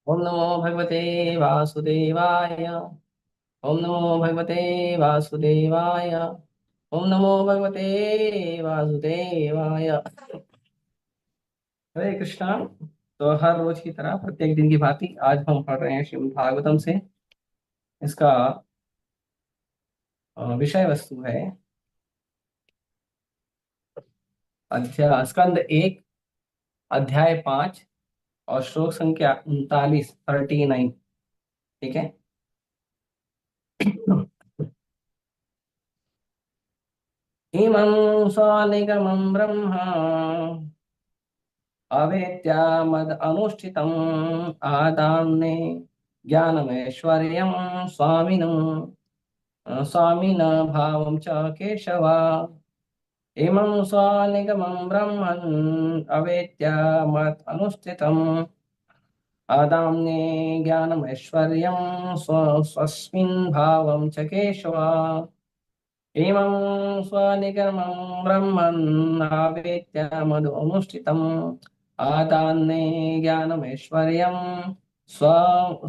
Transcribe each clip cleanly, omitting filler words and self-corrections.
ओम नमो भगवते वासुदेवाय। ओम नमो भगवते वासुदेवाय। ओम नमो भगवते वासुदेवाय। हरे कृष्णा। तो हर रोज की तरह प्रत्येक दिन की भांति आज हम पढ़ रहे हैं श्रीमद् भागवतम से। इसका विषय वस्तु है अध्याय स्कंद 1, अध्याय 5 और श्लोक संख्या 39। ठीक है। इमं स्वनिगमं ब्रह्म अवेत्यामद् अनुष्ठितम् आदाम्ने ज्ञानमैश्वर्यं स्वामिनः भावं च केशव। इमं स्वनिगमं ब्रह्मन् अवेत्यामद् अनुष्ठितम् आदाम्ने ज्ञानमैश्वर्यं स्वस्मिन् भावं च केशव। इमं स्वनिगमं ब्रह्मन्नावेत्य मदनुष्ठितम् आदान्ने ज्ञानमैश्वर्यं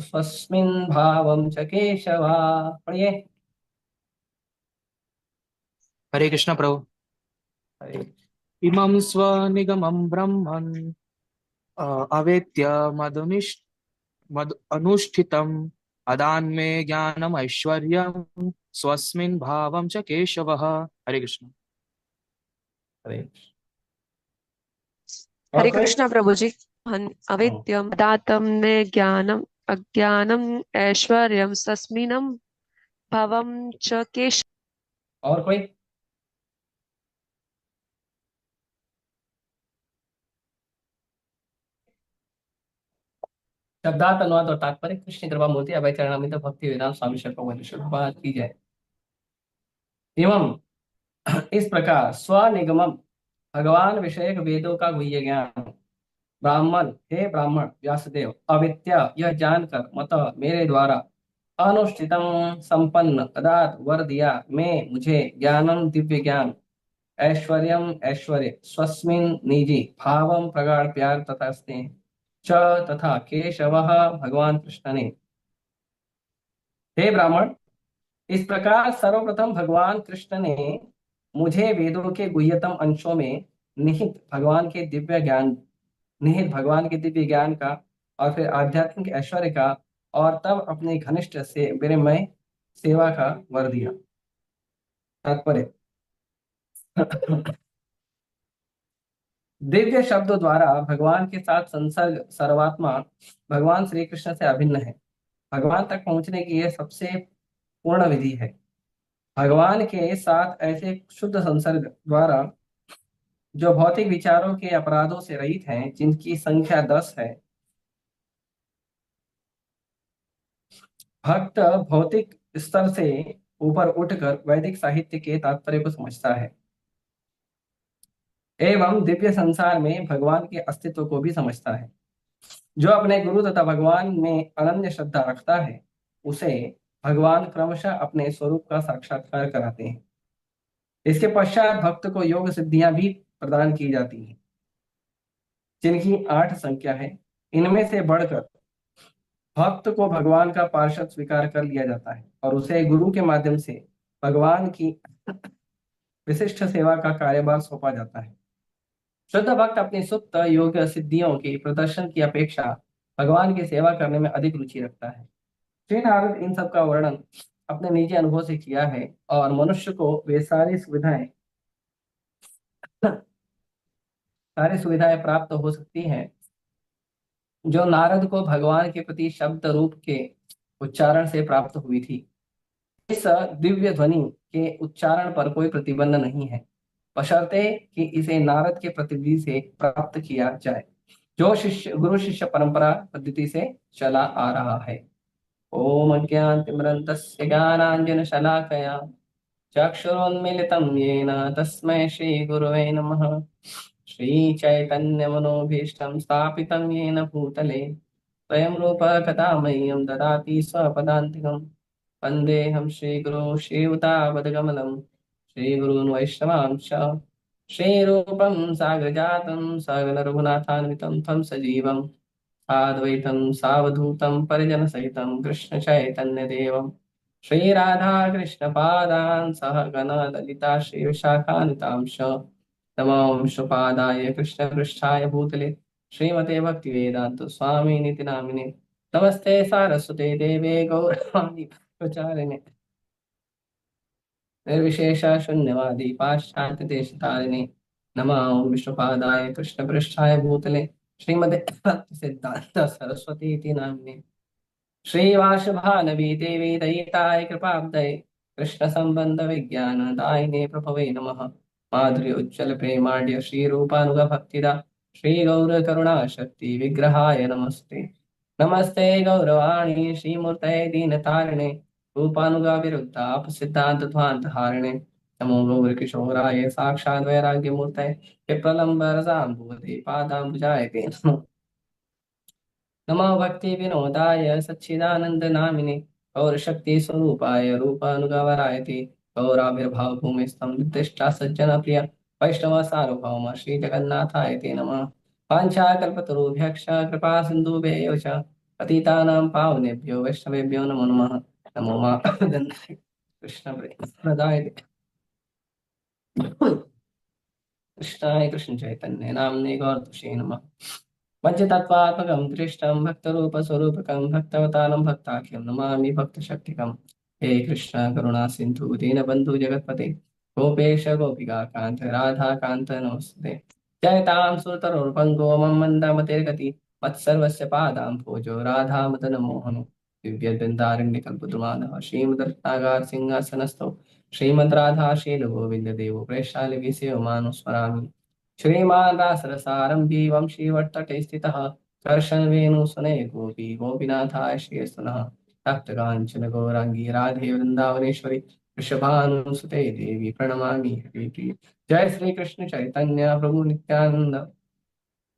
स्वस्मिन् भावं च केशव। पढ़िए। हरे कृष्ण प्रभु। हरे। इमं स्वनिगमं ब्रह्मन् अवेत्य मद अनुष्ठितम् अदान्मे ज्ञानम् ऐश्वर्यम् स्वस्मिन् भावं च केशवः। हरे कृष्ण। हरे। और हरे कोई? कृष्णा प्रभु जी। हम्म। अविद्यम दातम ने ज्ञानम अज्ञानम ऐश्वर्यम सस्मिनम भवम च केश। और कोई? शब्दार्थ अनुवाद और तात्पर्य कृष्ण कृपा मूर्ति अभय चरणामृत भक्ति वेदांत स्वामी बात की जाए। एवं इस प्रकार स्वनिगमम भगवान विषयक वेदों का गुह्य ज्ञान ब्राह्मण, हे ब्राह्मण व्यासदेव, अविद्या यह जानकर मत मेरे द्वारा अनुष्ठितम संपन्न अदात वर दिया मैं मुझे ज्ञानम दिव्य ज्ञान ऐश्वर्यम ऐश्वर्य स्वस्मिन निजी भावम प्रगाढ़ प्यार तथा स्नेह च तथा केशव भगवान कृष्ण ने। हे ब्राह्मण, इस प्रकार सर्वप्रथम भगवान कृष्ण ने मुझे वेदों के गुह्यतम अंशों में निहित भगवान के दिव्य ज्ञान निहित भगवान के दिव्य ज्ञान का और फिर आध्यात्मिक ऐश्वर्य का और तब अपने घनिष्ठ से विनिमय सेवा का वर दिया। तात्पर्य। दिव्य शब्दों द्वारा भगवान के साथ संसर्ग सर्वात्मा भगवान श्री कृष्ण से अभिन्न है। भगवान तक पहुंचने की यह सबसे पूर्ण विधि है। भगवान के साथ ऐसे शुद्ध संसर्ग द्वारा जो भौतिक विचारों के अपराधों से रहित हैं, जिनकी संख्या 10 है, भक्त भौतिक स्तर से ऊपर उठकर वैदिक साहित्य के तात्पर्य को समझता है एवं दिव्य संसार में भगवान के अस्तित्व को भी समझता है। जो अपने गुरु तथा भगवान में अनन्य श्रद्धा रखता है, उसे भगवान क्रमशः अपने स्वरूप का साक्षात्कार कराते हैं। इसके पश्चात भक्त को योग सिद्धियां भी प्रदान की जाती हैं, जिनकी 8 संख्या है। इनमें से बढ़कर भक्त को भगवान का पार्षद स्वीकार कर लिया जाता है और उसे गुरु के माध्यम से भगवान की विशिष्ट सेवा का कार्यभार सौंपा जाता है। शुद्ध भक्त अपनी सुप्त योग सिद्धियों के प्रदर्शन की अपेक्षा भगवान की सेवा करने में अधिक रुचि रखता है। श्री नारद इन सब का वर्णन अपने निजी अनुभव से किया है और मनुष्य को वे सारी सुविधाएं प्राप्त हो सकती हैं जो नारद को भगवान के प्रति शब्द रूप के उच्चारण से प्राप्त हुई थी। इस दिव्य ध्वनि के उच्चारण पर कोई प्रतिबंध नहीं है, बशर्ते कि इसे नारद के प्रतिनिधि से प्राप्त किया जाए, जो शिष्य गुरु शिष्य परंपरा पद्धति से चला आ रहा है। ओम अज्ञानतिमिरन्धस्य ज्ञानाञ्जनशलाकया चक्षुरुन्मीलितं येन तस्मै श्रीगुरवे नमः। श्रीचैतन्यमनोभीष्टं स्थापितं येन भूतले स्वयं रूपः कदा मह्यं ददाति स्वपदान्तिकम्। वन्देऽहं श्रीगुरो श्रीयुतापदकमलं श्रीगुरून् वैष्णवांश श्रीरूपं साग्रजातं सकलरघुनाथान्वितं तं सजीवं साद्वैतं सावधूतं परिजनसहितं कृष्णचैतन्यदेवं श्रीराधा कृष्णपादान् सह गणललिता श्रीविशाखान्वितांश नमो विष्णुपादाय कृष्णपृष्ठाय भूतले श्रीमते भक्तिवेदान्त स्वामिनिति नामिने नमस्ते सारस्वते देवे गौरवाणी प्रचारिणे निर्विशेष शून्यवादी पाश्चात्य देशतारिणे नमः विष्णुपादाय कृष्णपृष्ठाय भूतले श्रीमते भक्ति सिद्धांत सरस्वती इति नामिने श्रीवासभानवी देवी दयिताय कृपाब्दये कृष्ण संबंध विज्ञान दायिने प्रभवे नमः माधुर्य उज्ज्वल प्रेमाढ्य श्री रूपानुग भक्तिदा श्री गौर करुणा शक्ति विग्रहाय नमस्ते नमस्ते गौरवाणी श्रीमूर्तये दीनतारिणे रूपानुगा विरुद्धाप सिद्धांत ध्वांत हारिणे नमो गौर किशोराय साक्षात् वैराग्य मूर्तये विप्रलंब रसाम्भूते पादाम्बुजाय ते नमः नमो भक्ति विनोदाय सच्चिदानंद नामिने और शक्ति स्वरूपाय रूपानुगवराय ते गौराविर्भाव भूमि निर्दिष्टा सज्जन प्रिय वैष्णव सार्वभौम श्री जगन्नाथाय ते नमः पांचाकल्पतरुभ्यश्च कृपा सिन्धुभ्येव च पतितानां पावनेभ्यो वैष्णवेभ्यो नमो नमः नमो मा कृष्ण प्रदाय कृष्णाय कृष्ण चैतन्य नामने गौरतुषे नमः पंचतत्वात्मकं दृष्टं भक्तरूपस्वरूपकं भक्तवतानं भक्ताख्यं नमामि भक्तशक्तिकं हे कृष्ण करुणा सिन्धु दीनबन्धु जगत्पते गोपेश गोपिका कान्त राधा कान्त नमस्ते जयतां सुरतरुर्भङ्गो मम मन्दमतिर्गति मत्सर्वस्य पादां भोजो राधा मदन मोहनो दिव्यवृन्दारण्यकल्पद्रुमादः श्रीमद्रत्नागार सिंहासनस्थौ श्रीमद् राधा शील गोविन्द देवो प्रेषालि सेवमानुस्मरामि श्रीमान दासरसारंभी वंशीवट्टटे स्थितः कर्षण वेणुसुने गोपी गोपीनाथाय श्रीस्तुनः तप्तकाञ्चन गौरांगी राधे वृंदावनेश्वरी वृषभानुसुते देवी प्रणमामि हरिप्रिय जय श्री कृष्ण चैतन्य प्रभु नित्यानंद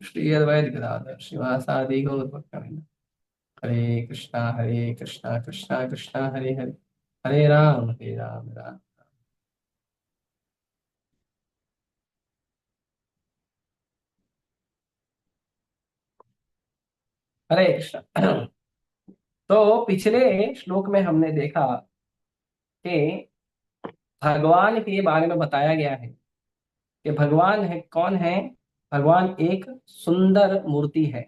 श्री अद्वैत गदाधर श्रीवासादि गौर भक्तवृंद हरे कृष्णा कृष्णा कृष्णा हरे हरे हरे राम राम हरे कृष्ण। तो पिछले श्लोक में हमने देखा कि भगवान के बारे में बताया गया है कि भगवान है कौन है। भगवान एक सुंदर मूर्ति है,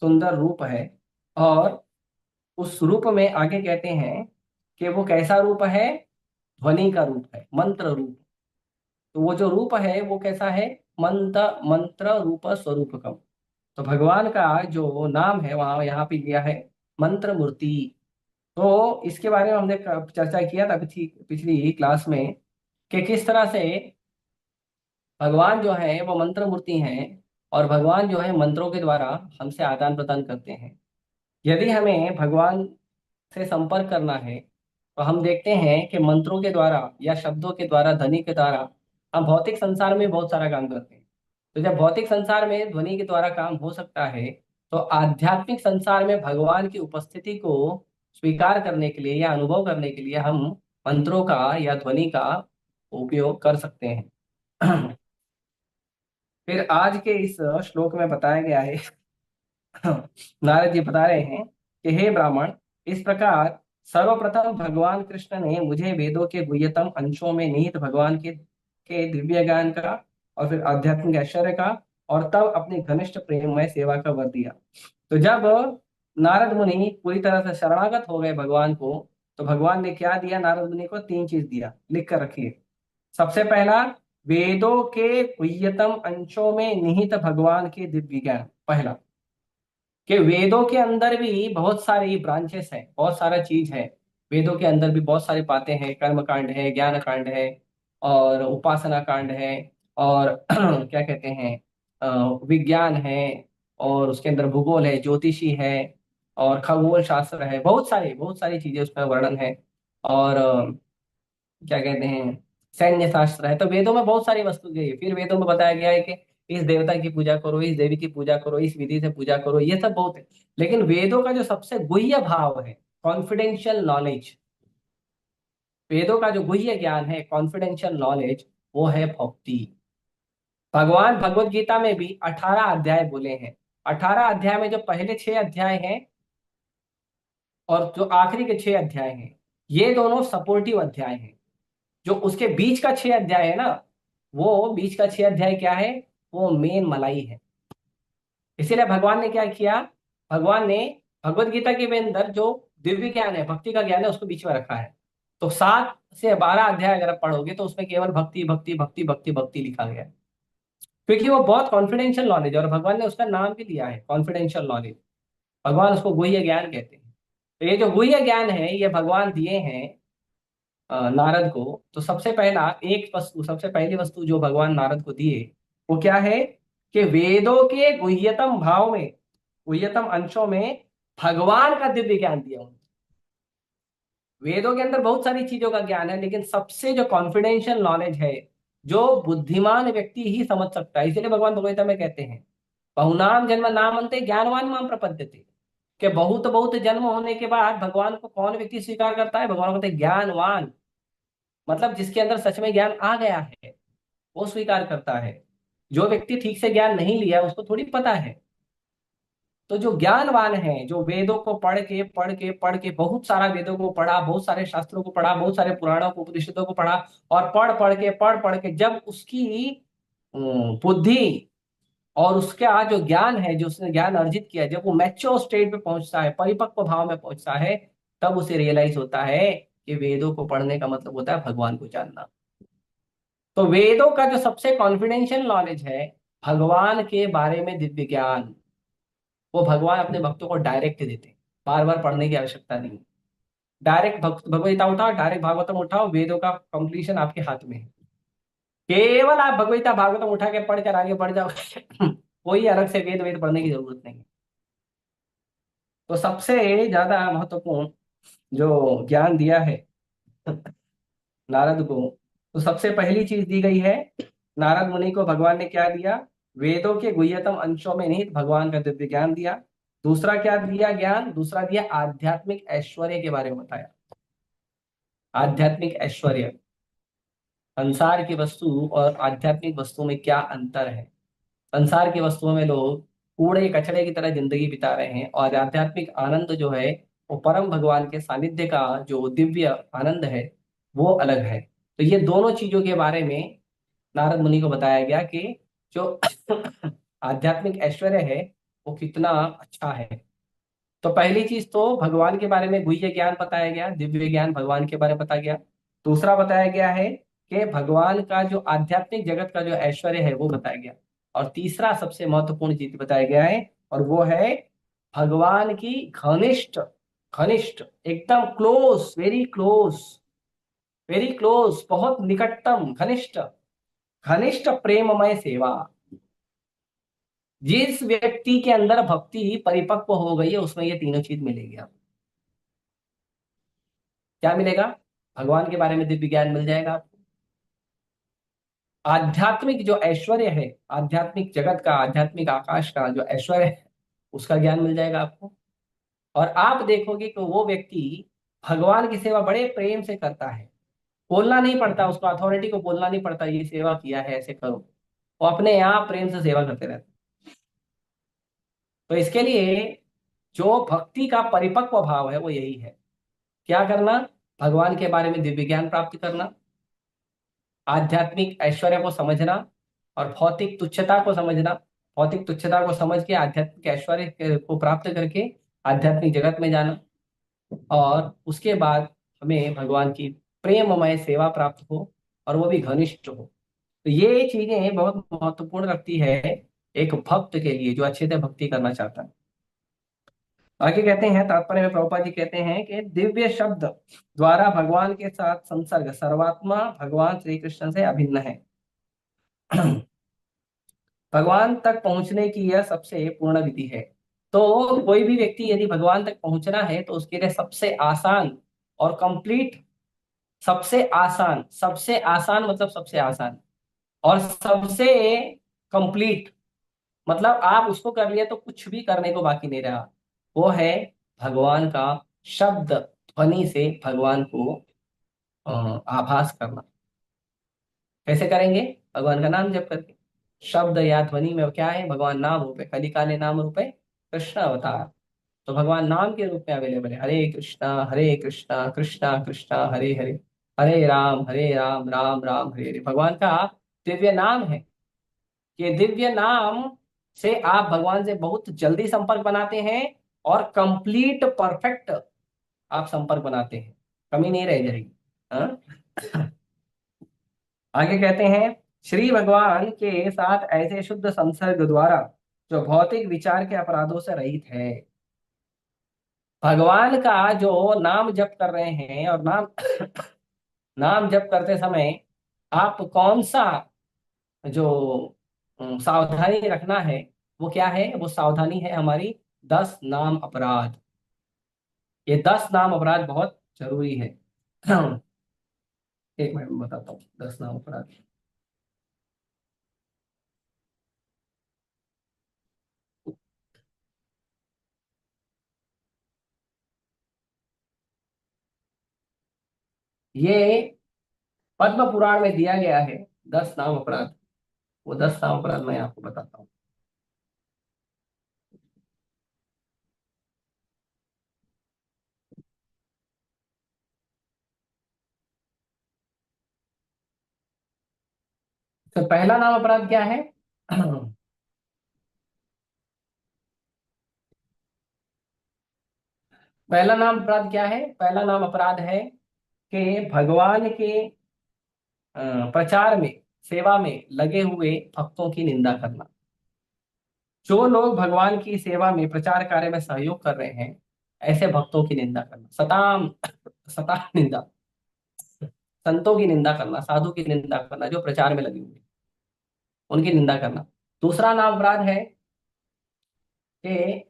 सुंदर रूप है। और उस रूप में आगे कहते हैं कि वो कैसा रूप है, ध्वनि का रूप है, मंत्र रूप। तो वो जो रूप है वो कैसा है, मंत्र मंत्र रूप स्वरूपकम। तो भगवान का जो नाम है वहां यहाँ पे लिया है मंत्र मूर्ति। तो इसके बारे में हमने चर्चा किया था पिछली क्लास में कि किस तरह से भगवान जो है वो मंत्र मूर्ति हैं और भगवान जो है मंत्रों के द्वारा हमसे आदान प्रदान करते हैं। यदि हमें भगवान से संपर्क करना है तो हम देखते हैं कि मंत्रों के द्वारा या शब्दों के द्वारा, ध्वनि के द्वारा हम भौतिक संसार में बहुत सारा काम करते हैं। तो जब भौतिक संसार में ध्वनि के द्वारा काम हो सकता है तो आध्यात्मिक संसार में भगवान की उपस्थिति को स्वीकार करने के लिए या अनुभव करने के लिए हम मंत्रों का या ध्वनि का उपयोग कर सकते हैं। फिर आज के इस श्लोक में बताया गया है नारद जी बता रहे हैं कि हे ब्राह्मण, इस प्रकार सर्वप्रथम भगवान कृष्ण ने मुझे वेदों के गुह्यतम अंशों में निहित भगवान के दिव्य ज्ञान का और फिर आध्यात्मिक ऐश्वर्य का और तब अपनी घनिष्ठ प्रेममय सेवा का वर दिया। तो जब नारद मुनि पूरी तरह से शरणागत हो गए भगवान को, तो भगवान ने क्या दिया नारद मुनि को, 3 चीज दिया, लिख कर रखिए। सबसे पहला, वेदों के गुह्यतम अंशों में निहित भगवान के दिव्य ज्ञान। पहला कि वेदों के अंदर भी बहुत सारी ब्रांचेस हैं, बहुत सारा चीज है। वेदों के अंदर भी बहुत सारी बातें हैं, कर्म कांड है, ज्ञान कांड है और उपासना कांड है और क्या कहते हैं, विज्ञान है और उसके अंदर भूगोल है, ज्योतिषी है और खगोल शास्त्र है। बहुत सारी चीजें उसमें वर्णन है। और क्या कहते हैं, सैन्य शास्त्र है। तो वेदों में बहुत सारी वस्तु गई है। फिर वेदों में बताया गया है कि इस देवता की पूजा करो, इस देवी की पूजा करो, इस विधि से पूजा करो, ये सब बहुत है। लेकिन वेदों का जो सबसे गुह्य भाव है, कॉन्फिडेंशियल नॉलेज, वेदों का जो गुह्य ज्ञान है, कॉन्फिडेंशियल नॉलेज, वो है भक्ति। भगवान भगवत गीता में भी 18 अध्याय बोले हैं। 18 अध्याय में जो पहले 6 अध्याय हैं और जो आखिरी के 6 अध्याय हैं, ये दोनों सपोर्टिव अध्याय हैं। जो उसके बीच का 6 अध्याय है ना, वो बीच का 6 अध्याय क्या है, वो मेन मलाई है। इसीलिए भगवान ने क्या किया, भगवान ने भगवत गीता के अंदर जो दिव्य ज्ञान है, भक्ति का ज्ञान है, उसको बीच में रखा है। तो 7 से 12 अध्याय अगर आप पढ़ोगे तो उसमें केवल भक्ति भक्ति भक्ति भक्ति भक्ति लिखा गया है, क्योंकि वो बहुत कॉन्फिडेंशियल नॉलेज है और भगवान ने उसका नाम भी दिया है कॉन्फिडेंशियल नॉलेज। भगवान उसको गुह्य ज्ञान कहते हैं। तो ये जो गुह्य ज्ञान है ये भगवान दिए हैं नारद को। तो सबसे पहली वस्तु जो भगवान नारद को दिए वो क्या है, कि वेदों के गुह्यतम भाव में, गुह्यतम अंशों में भगवान का दिव्य ज्ञान दिया उन्होंने। वेदों के अंदर बहुत सारी चीजों का ज्ञान है, लेकिन सबसे जो कॉन्फिडेंशियल नॉलेज है, जो बुद्धिमान व्यक्ति ही समझ सकता है। इसीलिए भगवान भगवत गीता में कहते हैं, बहुनाम जन्म नाम अंते ज्ञानवान माम प्रपद्यते, कि बहुत बहुत जन्म होने के बाद भगवान को कौन व्यक्ति स्वीकार करता है, भगवान कहते हैं ज्ञानवान, मतलब जिसके अंदर सच में ज्ञान आ गया है वो स्वीकार करता है। जो व्यक्ति ठीक से ज्ञान नहीं लिया उसको थोड़ी पता है। तो जो ज्ञानवान है, जो वेदों को पढ़ के बहुत सारा वेदों को पढ़ा, बहुत सारे शास्त्रों को पढ़ा, बहुत सारे पुराणों को उपनिषदों को पढ़ा, और पढ़ पढ़ के जब उसकी बुद्धि और उसका जो ज्ञान है, जो उसने ज्ञान अर्जित किया, जब वो मैच्योर स्टेट पे पहुंचता है, परिपक्व भाव में पहुंचता है, तब उसे रियलाइज होता है कि वेदों को पढ़ने का मतलब होता है भगवान को जानना। तो वेदों का जो सबसे कॉन्फिडेंशियल नॉलेज है, भगवान के बारे में दिव्य ज्ञान, वो भगवान अपने भक्तों को डायरेक्ट देते हैं, बार बार पढ़ने की आवश्यकता नहीं। डायरेक्ट भगवत गीता उठाओ, डायरेक्ट भागवतम उठाओ, वेदों का कंप्लीशन आपके हाथ में है। केवल आप भगवत गीता भागवतम उठा के पढ़कर आगे बढ़ जाओ कोई अलग से वेद वेद पढ़ने की जरूरत नहीं है। तो सबसे ज्यादा महत्वपूर्ण जो ज्ञान दिया है नारद को, तो सबसे पहली चीज दी गई है, नारद मुनि को भगवान ने क्या दिया, वेदों के गुह्यतम अंशों में निहित भगवान का दिव्य ज्ञान दिया। दूसरा क्या दिया ज्ञान, दूसरा दिया आध्यात्मिक ऐश्वर्य के बारे में बताया। आध्यात्मिक ऐश्वर्य, संसार की वस्तु और आध्यात्मिक वस्तु में क्या अंतर है। संसार की वस्तुओं में लोग कूड़े कचड़े की तरह जिंदगी बिता रहे हैं, और आध्यात्मिक आनंद जो है वो परम भगवान के सानिध्य का जो दिव्य आनंद है वो अलग है। तो ये दोनों चीजों के बारे में नारद मुनि को बताया गया कि जो आध्यात्मिक ऐश्वर्य है वो कितना अच्छा है। तो पहली चीज तो भगवान के बारे में गुह्य ज्ञान बताया गया, दिव्य ज्ञान भगवान के बारे में बताया गया। दूसरा बताया गया है कि भगवान का जो आध्यात्मिक जगत का जो ऐश्वर्य है वो बताया गया। और तीसरा सबसे महत्वपूर्ण चीज बताया गया है, और वो है भगवान की घनिष्ठ, घनिष्ठ एकदम close, very close, very close, बहुत निकटतम, घनिष्ठ, घनिष्ठ प्रेममय सेवा। जिस व्यक्ति के अंदर भक्ति परिपक्व हो गई है उसमें ये तीनों चीज मिलेगी। आपको क्या मिलेगा, भगवान के बारे में दिव्य ज्ञान मिल जाएगा आपको, आध्यात्मिक जो ऐश्वर्य है, आध्यात्मिक जगत का, आध्यात्मिक आकाश का जो ऐश्वर्य है उसका ज्ञान मिल जाएगा आपको। और आप देखोगे कि वो व्यक्ति भगवान की सेवा बड़े प्रेम से करता है, बोलना नहीं पड़ता उसको, अथॉरिटी को बोलना नहीं पड़ता ये सेवा किया है ऐसे करो, वो अपने आप प्रेम से सेवा करते रहते हैं। तो इसके लिए जो भक्ति का परिपक्व भाव है वो यही है, क्या करना, भगवान के बारे में दिव्य ज्ञान प्राप्त करना, आध्यात्मिक ऐश्वर्य को समझना, और भौतिक तुच्छता को समझना। भौतिक तुच्छता को समझ के आध्यात्मिक ऐश्वर्य को प्राप्त करके आध्यात्मिक जगत में जाना, और उसके बाद हमें भगवान की प्रेममय सेवा प्राप्त हो, और वो भी घनिष्ठ हो। तो ये चीजें बहुत महत्वपूर्ण रखती है एक भक्त के लिए जो अच्छे से भक्ति करना चाहता है। आगे कहते हैं, तात्पर्य में प्रभुपाद जी कहते हैं कि दिव्य शब्द द्वारा भगवान के साथ संसर्ग सर्वात्मा भगवान श्री कृष्ण से अभिन्न है। भगवान तक पहुंचने की यह सबसे पूर्ण विधि है। तो कोई भी व्यक्ति यदि भगवान तक पहुंचना है तो उसके लिए सबसे आसान और कंप्लीट, सबसे आसान मतलब सबसे आसान, और सबसे कंप्लीट मतलब आप उसको कर लिया तो कुछ भी करने को बाकी नहीं रहा, वो है भगवान का शब्द ध्वनि से भगवान को आभास करना। कैसे करेंगे, भगवान का नाम जप करके। शब्द या ध्वनि में क्या है, भगवान नाम रूप है, कली काले नाम रूप है कृष्ण अवतार। तो भगवान नाम के रूप में अवेलेबल है, हरे कृष्णा कृष्णा कृष्णा हरे हरे, हरे राम राम राम हरे हरे। भगवान का दिव्य नाम है। ये दिव्य नाम से आप भगवान से बहुत जल्दी संपर्क बनाते हैं और कंप्लीट परफेक्ट आप संपर्क बनाते हैं, कमी नहीं रह जाएगी। हाँ? आगे कहते हैं, श्री भगवान के साथ ऐसे शुद्ध संसर्ग द्वारा जो भौतिक विचार के अपराधों से रहित है। भगवान का जो नाम जप कर रहे हैं, और नाम नाम जप करते समय आप कौन सा जो सावधानी रखना है, वो क्या है, वो सावधानी है हमारी 10 नाम अपराध। ये 10 नाम अपराध बहुत जरूरी है। एक मिनट में बताता हूँ 10 नाम अपराध। ये पद्म पुराण में दिया गया है 10 नाम अपराध। वो 10 नाम अपराध मैं आपको बताता हूँ। तो पहला नाम अपराध क्या है? पहला नाम अपराध क्या है? पहला नाम अपराध है कि भगवान के प्रचार में, सेवा में लगे हुए भक्तों की निंदा करना। जो लोग भगवान की सेवा में, प्रचार कार्य में सहयोग कर रहे हैं, ऐसे भक्तों की निंदा करना, सताम सताम निंदा, संतों की निंदा करना, साधु की निंदा करना, जो प्रचार में लगे हुए हैं, उनकी निंदा करना। दूसरा नाम अपराध है कि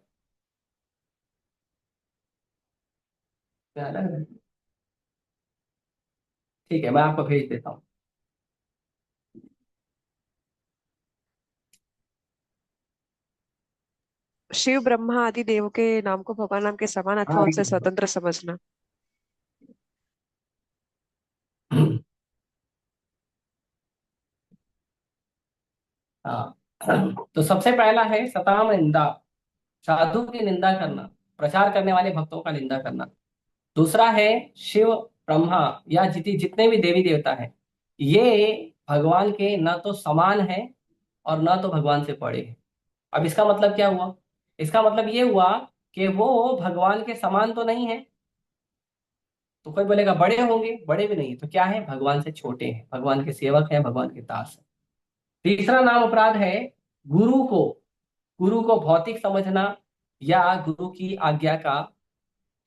ठीक है, मैं आपको भेज देता हूँ। शिव ब्रह्मा आदि देवों के नाम को भगवान नाम के समान अथवा हाँ उनसे स्वतंत्र समझना। हाँ, तो सबसे पहला है सताम निंदा, साधु की निंदा करना, प्रचार करने वाले भक्तों का निंदा करना। दूसरा है शिव, ब्रह्मा या जितने भी देवी देवता हैं, ये भगवान के न तो समान है और न तो भगवान से बड़े हैं। अब इसका मतलब क्या हुआ? इसका मतलब ये हुआ कि वो भगवान के समान तो नहीं है, तो कोई बोलेगा बड़े होंगे, बड़े भी नहीं, तो क्या है, भगवान से छोटे हैं, भगवान के सेवक हैं, भगवान के दास हैं। तीसरा नाम अपराध है गुरु को गुरु को भौतिक समझना या गुरु की आज्ञा का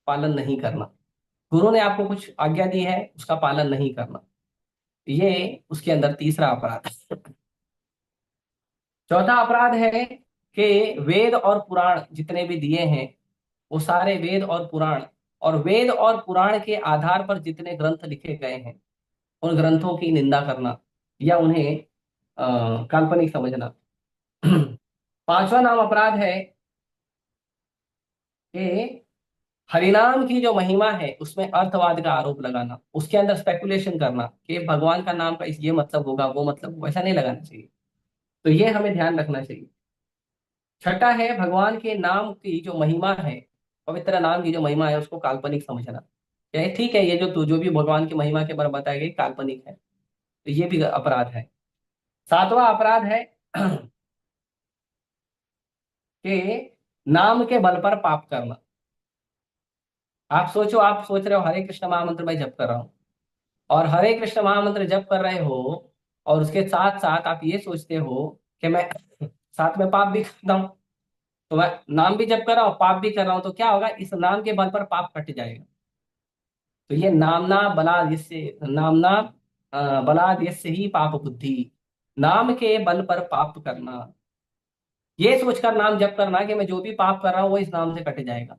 पालन नहीं करना। गुरु ने आपको कुछ आज्ञा दी है, उसका पालन नहीं करना, ये उसके अंदर तीसरा अपराध है। चौथा अपराध है कि वेद और पुराण जितने भी दिए हैं, वो सारे वेद और पुराण के आधार पर जितने ग्रंथ लिखे गए हैं, उन ग्रंथों की निंदा करना या उन्हें काल्पनिक समझना। पांचवा नाम अपराध है कि हरिनाम की जो महिमा है उसमें अर्थवाद का आरोप लगाना, उसके अंदर स्पेकुलेशन करना कि भगवान का नाम का इस ये मतलब होगा, वो मतलब होगा, ऐसा नहीं लगाना चाहिए। तो ये हमें ध्यान रखना चाहिए। छठा है भगवान के नाम की जो महिमा है, पवित्र नाम की जो महिमा है, उसको काल्पनिक समझना। ये ठीक है, ये जो भी भगवान की महिमा के बारे में बताया गया काल्पनिक है, तो ये भी अपराध है। सातवां अपराध है कि नाम के बल पर पाप करना। आप सोच रहे हो हरे कृष्ण महामंत्र में जप कर रहा हूं, और हरे कृष्ण महामंत्र जप कर रहे हो, और उसके साथ साथ आप ये सोचते हो कि मैं साथ में पाप भी करता हूँ, तो मैं नाम भी जप कर रहा हूँ, पाप भी कर रहा हूँ, तो क्या होगा, इस नाम के बल पर पाप कट जाएगा। तो ये नामना बलाद, इससे नामना बलाद यस्य ही पाप बुद्धि, नाम के बल पर पाप करना, ये सोचकर नाम जप करना कि मैं जो भी पाप कर रहा हूँ वो इस नाम से कट जाएगा।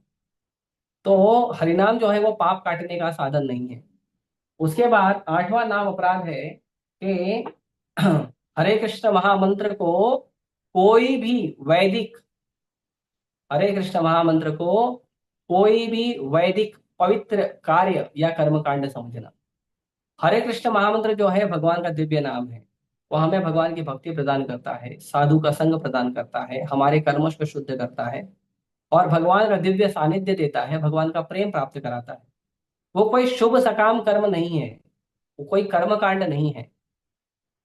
तो हरिनाम जो है वो पाप काटने का साधन नहीं है। उसके बाद आठवां नाम अपराध है कि हरे कृष्ण महामंत्र को कोई भी वैदिक हरे कृष्ण महामंत्र को कोई भी वैदिक पवित्र कार्य या कर्मकांड समझना। हरे कृष्ण महामंत्र जो है भगवान का दिव्य नाम है, वो हमें भगवान की भक्ति प्रदान करता है, साधु का संग प्रदान करता है, हमारे कर्मों को शुद्ध करता है और भगवान का दिव्य सानिध्य देता है, भगवान का प्रेम प्राप्त कराता है। वो कोई शुभ सकाम कर्म नहीं है, वो कोई कर्म कांड नहीं है।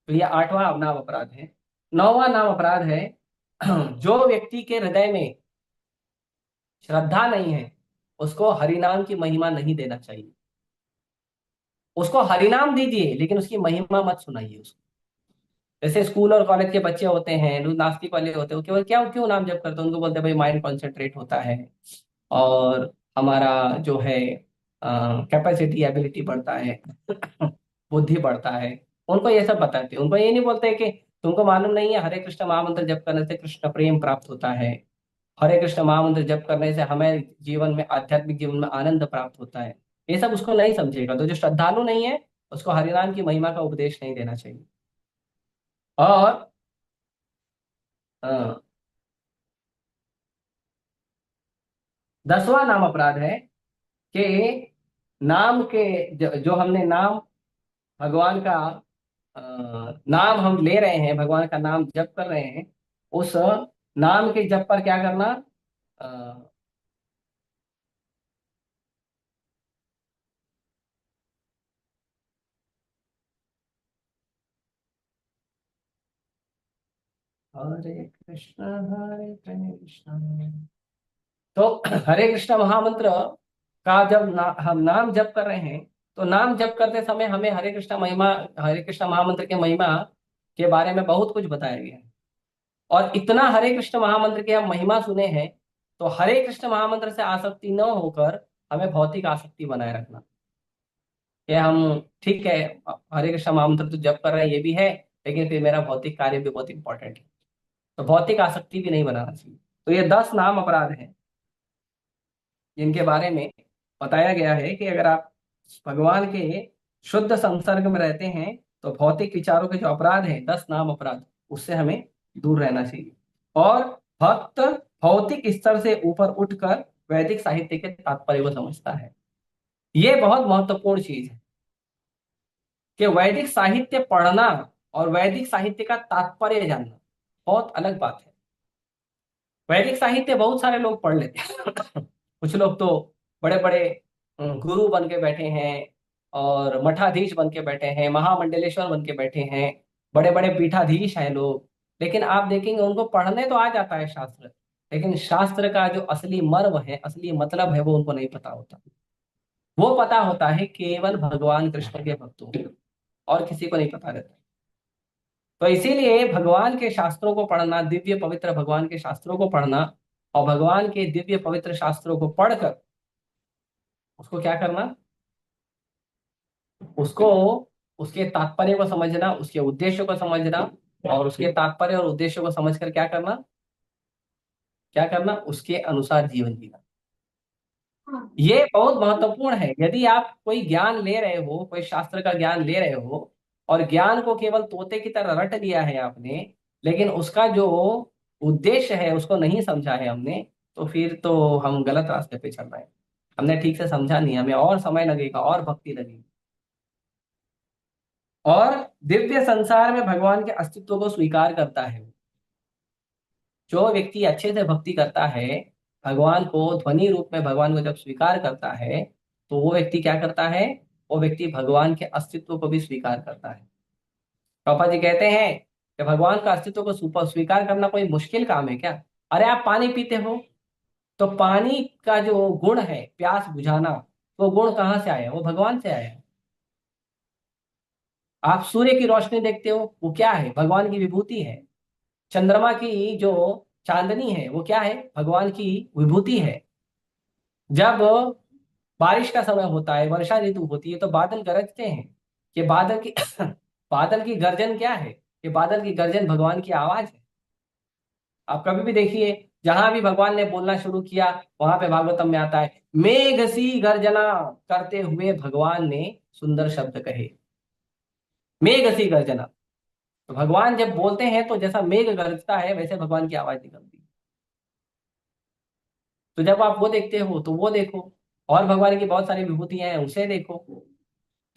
तो ये 8वां नाम अपराध है। 9वां नाम अपराध है जो व्यक्ति के हृदय में श्रद्धा नहीं है उसको हरिनाम की महिमा नहीं देना चाहिए। उसको हरिनाम दीजिए लेकिन उसकी महिमा मत सुनाइए उसको। जैसे स्कूल और कॉलेज के बच्चे होते हैं जो नास्तिक वाले होते हैं, वो केवल क्या क्यों नाम जप करते हैं, उनको बोलते हैं भाई माइंड कॉन्सेंट्रेट होता है और हमारा जो है कैपेसिटी एबिलिटी बढ़ता है बुद्धि बढ़ता है। उनको ये सब बताते हैं, उनको ये नहीं बोलते कि तुमको मालूम नहीं है हरे कृष्ण महामंत्र जप करने से कृष्ण प्रेम प्राप्त होता है, हरे कृष्ण महामंत्र जप करने से हमें जीवन में आध्यात्मिक जीवन में आनंद प्राप्त होता है। ये सब उसको नहीं समझेगा। तो जो श्रद्धालु नहीं है उसको हरिनाम की महिमा का उपदेश नहीं देना चाहिए। और अ, 10वां नाम अपराध है कि नाम के जो हमने नाम भगवान का अ, नाम हम ले रहे हैं, भगवान का नाम जप कर रहे हैं, उस नाम के जप पर क्या करना, अ, हरे हरे कृष्ण। तो हरे कृष्ण महामंत्र का जब हम नाम जप कर रहे हैं तो नाम जप करते समय हमें हरे कृष्ण महिमा, हरे कृष्ण महामंत्र के महिमा के बारे में बहुत कुछ बताया गया है। और इतना हरे कृष्ण महामंत्र की हम महिमा सुने हैं तो हरे कृष्ण महामंत्र से आसक्ति न होकर हमें भौतिक आसक्ति बनाए रखना। कि हम ठीक है हरे कृष्ण महामंत्र तो जप कर रहे हैं ये भी है, लेकिन फिर मेरा भौतिक कार्य भी बहुत इंपॉर्टेंट है, तो भौतिक आसक्ति भी नहीं बनाना चाहिए। तो ये 10 नाम अपराध हैं जिनके बारे में बताया गया है कि अगर आप भगवान के शुद्ध संसर्ग में रहते हैं तो भौतिक विचारों के जो अपराध हैं, 10 नाम अपराध, उससे हमें दूर रहना चाहिए। और भक्त भौतिक स्तर से ऊपर उठकर वैदिक साहित्य के तात्पर्य को समझता है। ये बहुत महत्वपूर्ण चीज है कि वैदिक साहित्य पढ़ना और वैदिक साहित्य का तात्पर्य जानना बहुत अलग बात है। वैदिक साहित्य बहुत सारे लोग पढ़ लेते हैं कुछ लोग तो बड़े बड़े गुरु बन के बैठे हैं और मठाधीश बन के बैठे हैं, महामंडलेश्वर बन के बैठे हैं, बड़े बड़े पीठाधीश हैं लोग। लेकिन आप देखेंगे उनको पढ़ने तो आ जाता है शास्त्र, लेकिन शास्त्र का जो असली मर्म है, असली मतलब है, वो उनको नहीं पता होता। वो पता होता है केवल भगवान कृष्ण के भक्तों को, और किसी को नहीं पता रहता। तो इसीलिए भगवान के शास्त्रों को पढ़ना, दिव्य पवित्र भगवान के शास्त्रों को पढ़ना और भगवान के दिव्य पवित्र शास्त्रों को पढ़कर उसको क्या करना, उसको उसके तात्पर्य को समझना, उसके उद्देश्य को समझना और उसके तात्पर्य और उद्देश्य को समझकर क्या करना, क्या करना, उसके अनुसार जीवन जीना। ये बहुत महत्वपूर्ण है। यदि आप कोई ज्ञान ले रहे हो, कोई शास्त्र का ज्ञान ले रहे हो और ज्ञान को केवल तोते की तरह रट लिया है आपने, लेकिन उसका जो उद्देश्य है उसको नहीं समझा है हमने, तो फिर तो हम गलत रास्ते पे चल रहे हैं। हमने ठीक से समझा नहीं, हमें और समय लगेगा और भक्ति लगेगी। और दिव्य संसार में भगवान के अस्तित्व को स्वीकार करता है। जो व्यक्ति अच्छे से भक्ति करता है, भगवान को ध्वनि रूप में भगवान को जब स्वीकार करता है, तो वो व्यक्ति क्या करता है, वो व्यक्ति भगवान के अस्तित्व को भी स्वीकार करता है। पापा जी कहते हैं कि भगवान का अस्तित्व को स्वीकार करना कोई मुश्किल काम है क्या? अरे आप पानी पीते हो तो पानी का जो गुण है प्यास बुझाना, वो गुण कहाँ से आया? वो भगवान से आया है। आप सूर्य की रोशनी देखते हो, वो क्या है? भगवान की विभूति है। चंद्रमा की जो चांदनी है वो क्या है? भगवान की विभूति है। जब बारिश का समय होता है, वर्षा ऋतु होती है, तो बादल गरजते हैं। ये बादल की बादल की गर्जन क्या है? ये बादल की गर्जन भगवान की आवाज है। आप कभी भी देखिए, जहां भी भगवान ने बोलना शुरू किया वहां पे भागवतम में आता है मेघ सी गर्जना करते हुए भगवान ने सुंदर शब्द कहे। मेघ सी गर्जना, तो भगवान जब बोलते हैं तो जैसा मेघ गरजता है वैसे भगवान की आवाज निकलती है। तो जब आप वो देखते हो तो वो देखो, और भगवान की बहुत सारी विभूतियां हैं उसे देखो।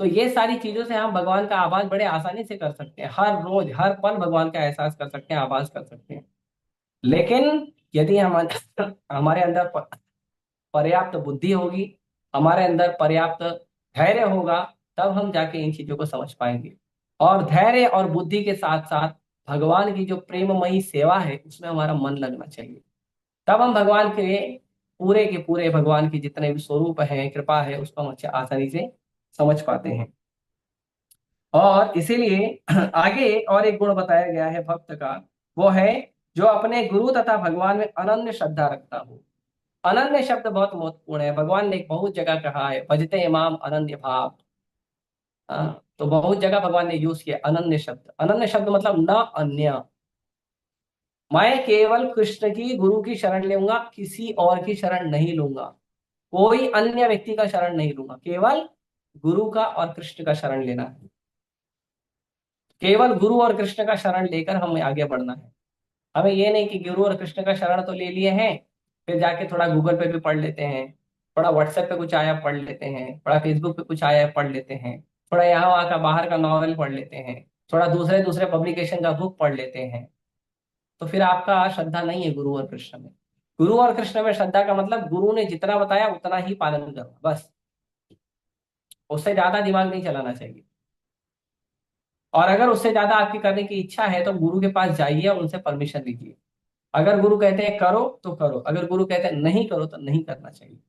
तो ये सारी चीजों से हम भगवान का आभास बड़े आसानी से कर सकते हैं, हर रोज हर पल भगवान का एहसास कर सकते हैं, आभास कर सकते हैं। लेकिन यदि हम हमारे अंदर पर्याप्त बुद्धि होगी, हमारे अंदर पर्याप्त धैर्य होगा, तब हम जाके इन चीजों को समझ पाएंगे। और धैर्य और बुद्धि के साथ साथ भगवान की जो प्रेममयी सेवा है उसमें हमारा मन लगना चाहिए। तब हम भगवान के पूरे भगवान के जितने भी स्वरूप हैं, कृपा है, उसको हम अच्छे आसानी से समझ पाते हैं। और इसीलिए आगे और एक गुण बताया गया है भक्त का, वो है जो अपने गुरु तथा भगवान में अनन्य श्रद्धा रखता हो। अनन्य शब्द बहुत महत्वपूर्ण है। भगवान ने बहुत जगह कहा है, भजते इमाम अनन्य भाव। तो बहुत जगह भगवान ने यूज किया अनन्य शब्द। अनन्य शब्द मतलब न अन्य। मैं केवल कृष्ण की, गुरु की शरण लूंगा, किसी और की शरण नहीं लूंगा, कोई अन्य व्यक्ति का शरण नहीं लूंगा, केवल गुरु का और कृष्ण का शरण लेना है। केवल गुरु और कृष्ण का शरण लेकर हमें आगे बढ़ना है। हमें ये नहीं कि गुरु और कृष्ण का शरण तो ले लिए हैं, फिर जाके थोड़ा गूगल पे भी पढ़ लेते हैं, थोड़ा व्हाट्सएप पे कुछ आया पढ़ लेते हैं, थोड़ा फेसबुक पे कुछ आया पढ़ लेते हैं, थोड़ा यहाँ वहाँ का बाहर का नॉवेल पढ़ लेते हैं, थोड़ा दूसरे दूसरे पब्लिकेशन का बुक पढ़ लेते हैं, तो फिर आपका श्रद्धा नहीं है गुरु और कृष्ण में। गुरु और कृष्ण में श्रद्धा का मतलब गुरु ने जितना बताया उतना ही पालन करो, बस। उससे ज्यादा दिमाग नहीं चलाना चाहिए। और अगर उससे ज्यादा आपकी करने की इच्छा है तो गुरु के पास जाइए और उनसे परमिशन लीजिए। अगर गुरु कहते हैं करो तो करो, अगर गुरु कहते हैं नहीं करो तो नहीं करना चाहिए।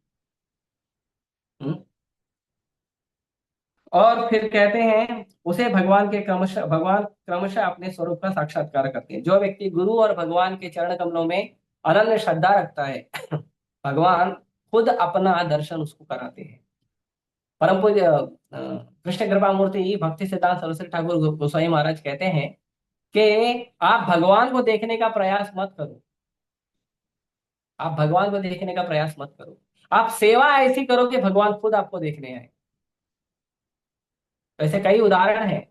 हम्म? और फिर कहते हैं उसे भगवान क्रमशः अपने स्वरूप का साक्षात्कार करते हैं। जो व्यक्ति गुरु और भगवान के चरण कमलों में अनन्य श्रद्धा रखता है, भगवान खुद अपना दर्शन उसको कराते हैं। परम पूज्य कृष्ण कृपा मूर्ति भक्ति सिद्धांत सरस्वती ठाकुर गोस्वामी महाराज कहते हैं कि आप भगवान को देखने का प्रयास मत करो, आप भगवान को देखने का प्रयास मत करो, आप सेवा ऐसी करो कि भगवान खुद आपको देखने आए। ऐसे कई उदाहरण हैं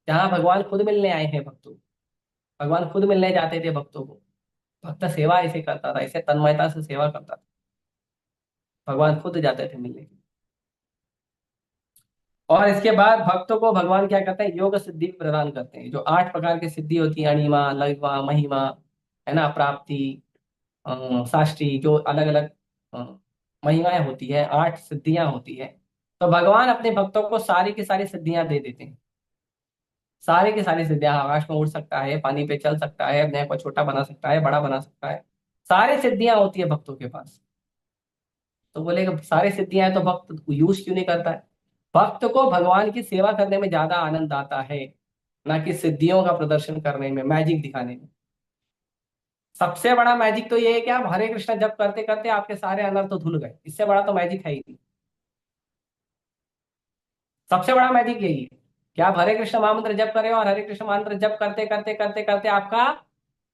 जहां भगवान खुद मिलने आए हैं भक्तों। भगवान खुद मिलने जाते थे भक्तों को। भक्त सेवा ऐसे करता था, ऐसे तन्मयता से सेवा करता था, भगवान खुद जाते थे मिलने के लिए। और इसके बाद भक्तों को भगवान क्या करते हैं, योग सिद्धि प्रदान करते हैं। जो 8 प्रकार की सिद्धि होती है, अणिमा, लघिमा, महिमा, है ना, प्राप्ति, साष्टी, जो अलग अलग महिमाएं होती है, 8 सिद्धियां होती है। तो भगवान अपने भक्तों को सारी की सारी सिद्धियां दे देते हैं। सारी की सारी सिद्धियां, आकाश में उड़ सकता है, पानी पे चल सकता है, अपने आप को छोटा बना सकता है, बड़ा बना सकता है, सारी सिद्धियां होती है भक्तों के पास। तो बोलेगा सारी सिद्धियां हैं तो भक्त यूज क्यों नहीं करता है? भक्त को भगवान की सेवा करने में ज्यादा आनंद आता है, ना कि सिद्धियों का प्रदर्शन करने में, मैजिक दिखाने में। सबसे बड़ा मैजिक तो ये है कि आप हरे कृष्ण जप करते करते आपके सारे अनर्थ तो धुल गए। इससे बड़ा तो मैजिक है ही नहीं। सबसे बड़ा मैजिक यही है कि आप हरे कृष्ण महामंत्र जप करें और हरे कृष्ण महामंत्र जप करते करते करते करते आपका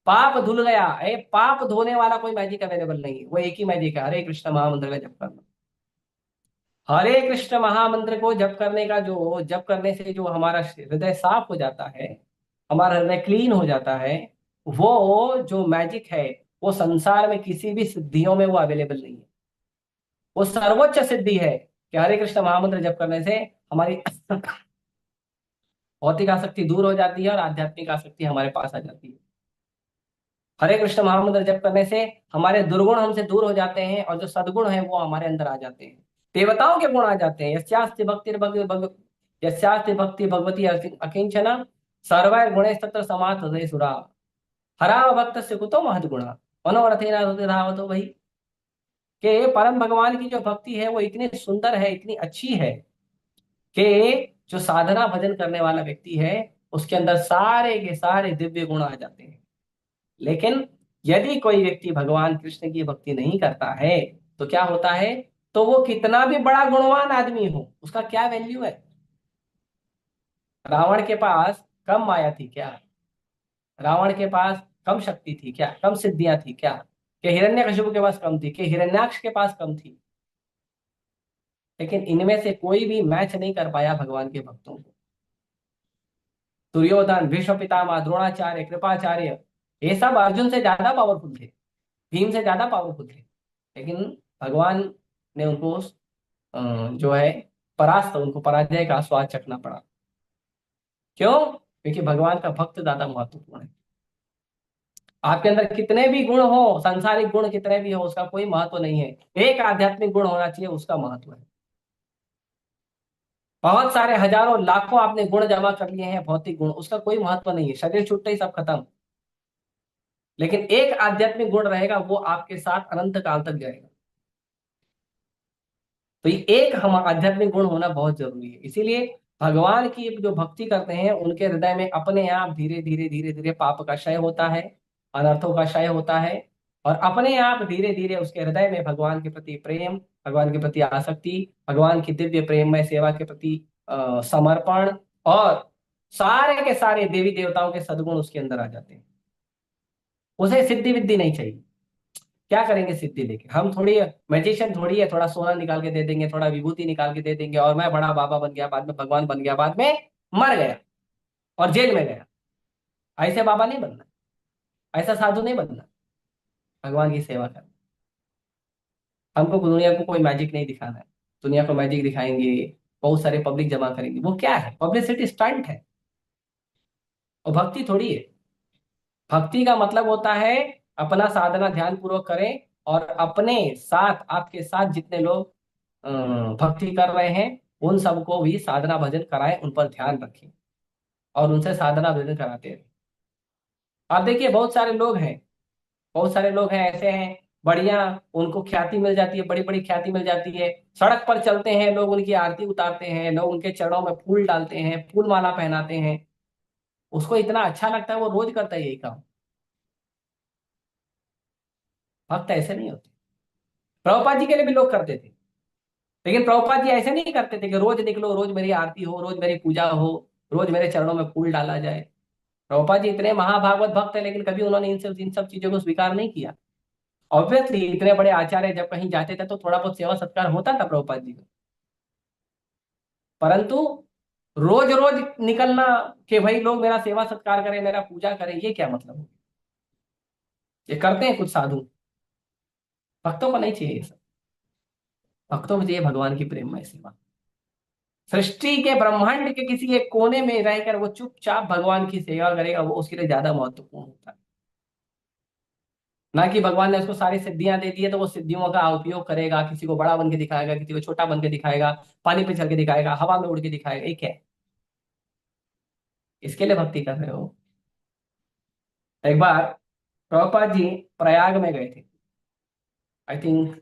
पाप धुल गया। पाप धोने वाला कोई मैजिक अवेलेबल नहीं है, वो एक ही मैजिक है, हरे कृष्ण महामंत्र का जप करना। हरे कृष्ण महामंत्र को जप करने का, जो जप करने से जो हमारा हृदय साफ हो जाता है, हमारा हृदय क्लीन हो जाता है, वो जो मैजिक है वो संसार में किसी भी सिद्धियों में वो अवेलेबल नहीं है। वो सर्वोच्च सिद्धि है कि हरे कृष्ण महामंत्र जप करने से हमारी भौतिक आसक्ति दूर हो जाती है और आध्यात्मिक आसक्ति हमारे पास आ जाती है। हरे कृष्ण महामंत्र जप करने से हमारे दुर्गुण हमसे दूर हो जाते हैं और जो सद्गुण है वो हमारे अंदर आ जाते हैं। देवताओं के गुण आ जाते हैं। यस्यास्ति भक्ति भगवती अकिंचना सर्वैर गुणे तत्र समात हृदय सुरा हरा भक्त से कुतो महद गुणा मनोरथेना धावतो वही। कि परम भगवान की जो भक्ति है वो इतनी सुंदर है, इतनी अच्छी है कि जो साधना भजन करने वाला व्यक्ति है उसके अंदर सारे के सारे दिव्य गुण आ जाते हैं। लेकिन यदि कोई व्यक्ति भगवान कृष्ण की भक्ति नहीं करता है तो क्या होता है, तो वो कितना भी बड़ा गुणवान आदमी हो उसका क्या वैल्यू है? रावण के पास कम माया थी क्या? रावण के पास कम शक्ति थी क्या? कम सिद्धियां थी क्या? कि हिरण्यकशिपु के पास कम थी? कि हिरण्याक्ष के पास कम थी? लेकिन इनमें से कोई भी मैच नहीं कर पाया भगवान के भक्तों को। दुर्योधन, भीष्म पितामह, द्रोणाचार्य, कृपाचार्य, ये सब अर्जुन से ज्यादा पावरफुल थे, भीम से ज्यादा पावरफुल थे। लेकिन भगवान ने उनको जो है परास्त, उनको पराजय का स्वाद चखना पड़ा। क्यों? क्योंकि भगवान का भक्त ज्यादा महत्वपूर्ण है। आपके अंदर कितने भी गुण हो, सांसारिक गुण कितने भी हो, उसका कोई महत्व नहीं है। एक आध्यात्मिक गुण होना चाहिए, उसका महत्व है। बहुत सारे हजारों लाखों आपने गुण जमा कर लिए हैं, भौतिक गुण, उसका कोई महत्व नहीं है। शरीर छूटते ही सब खत्म। लेकिन एक आध्यात्मिक गुण रहेगा, वो आपके साथ अनंत काल तक जाएगा। तो ये एक हम आध्यात्मिक गुण होना बहुत जरूरी है। इसीलिए भगवान की जो भक्ति करते हैं, उनके हृदय में अपने आप धीरे धीरे धीरे धीरे पाप का क्षय होता है, अनर्थों का क्षय होता है, और अपने आप धीरे धीरे उसके हृदय में भगवान के प्रति प्रेम, भगवान के प्रति आसक्ति, भगवान की दिव्य प्रेममय सेवा के प्रति समर्पण, और सारे के सारे देवी देवताओं के सद्गुण उसके अंदर आ जाते हैं। उसे सिद्धि विद्धि नहीं चाहिए। क्या करेंगे सिद्धि लेके? हम थोड़ी मैजिशियन थोड़ी है, थोड़ा सोना निकाल के दे देंगे, थोड़ा विभूति निकाल के दे देंगे, और मैं बड़ा बाबा बन गया, बाद में भगवान बन गया, बाद में मर गया और जेल में गया। ऐसे बाबा नहीं बनना, ऐसा साधु नहीं बनना। भगवान की सेवा करना। हमको दुनिया को कोई मैजिक नहीं दिखाना है। दुनिया को मैजिक दिखाएंगे, बहुत सारे पब्लिक जमा करेंगे, वो क्या है? पब्लिसिटी स्टंट है। और भक्ति थोड़ी है। भक्ति का मतलब होता है अपना साधना ध्यान पूर्वक करें, और अपने साथ, आपके साथ जितने लोग अ, भक्ति कर रहे हैं, उन सबको भी साधना भजन कराएं, उन पर ध्यान रखें और उनसे साधना भजन कराते रहें। आप देखिए बहुत सारे लोग हैं, बहुत सारे लोग हैं ऐसे हैं, बढ़िया, उनको ख्याति मिल जाती है, बड़ी बड़ी ख्याति मिल जाती है, सड़क पर चलते हैं, लोग उनकी आरती उतारते हैं, लोग उनके चरणों में फूल डालते हैं, फूल माला पहनाते हैं। उसको इतना अच्छा लगता है, वो रोज करता है यही काम। भक्त ऐसे नहीं होते। प्रभुपाद जी के लिए भी लोग करते थे, लेकिन प्रभुपाद जी ऐसे नहीं करते थे कि रोज निकलो, रोज मेरी आरती हो, रोज मेरी पूजा हो, रोज मेरे चरणों में फूल डाला जाए। प्रभुपाद जी इतने महाभागवत भक्त है, लेकिन कभी उन्होंने इन सब चीजों को स्वीकार नहीं किया। ऑब्वियसली इतने बड़े आचार्य जब कहीं जाते थे तो थोड़ा बहुत सेवा सत्कार होता था प्रभुपाद जी का, परंतु रोज रोज निकलना कि भाई लोग मेरा सेवा सत्कार करें, मेरा पूजा करें, ये क्या मतलब है? ये करते हैं कुछ साधु, भक्तों को नहीं चाहिए ये सब। भक्तों को चाहिए भगवान की प्रेममय सेवा। सृष्टि के ब्रह्मांड के किसी एक कोने में रहकर वो चुपचाप भगवान की सेवा करेगा, वो उसके लिए ज्यादा महत्वपूर्ण होता है। ना कि भगवान ने उसको सारी सिद्धियां दे दी है तो वो सिद्धियों का उपयोग करेगा, किसी को बड़ा बन के दिखाएगा, किसी को छोटा बन के दिखाएगा, पानी पे चल के दिखाएगा, हवा में उड़ के दिखाएगा। एक है, इसके लिए भक्ति कर रहे हो? एक बार प्रभुपाद जी प्रयाग में गए थे। आई थिंक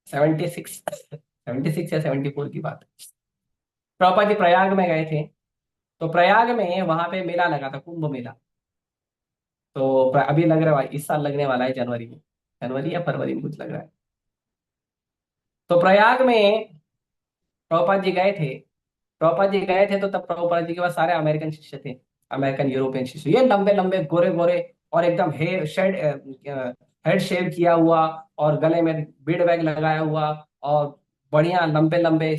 76 या 74 की बात है। प्रभुपाद जी प्रयाग में गए थे। तो प्रयाग में वहां पे मेला लगा था, कुंभ मेला। तो अभी लग रहा है, इस साल लगने वाला है जनवरी में, जनवरी या फरवरी में कुछ लग रहा है। तो प्रयाग में प्रभुपाद जी गए थे। प्रभुपाद जी गए थे तो तब प्रभुपाद जी के पास सारे अमेरिकन शिष्य थे, अमेरिकन यूरोपियन शिष्य, ये लंबे लंबे गोरे गोरे, और एकदम हेड शेव किया हुआ, और गले में बीड बैग लगाया हुआ, और बढ़िया लंबे लंबे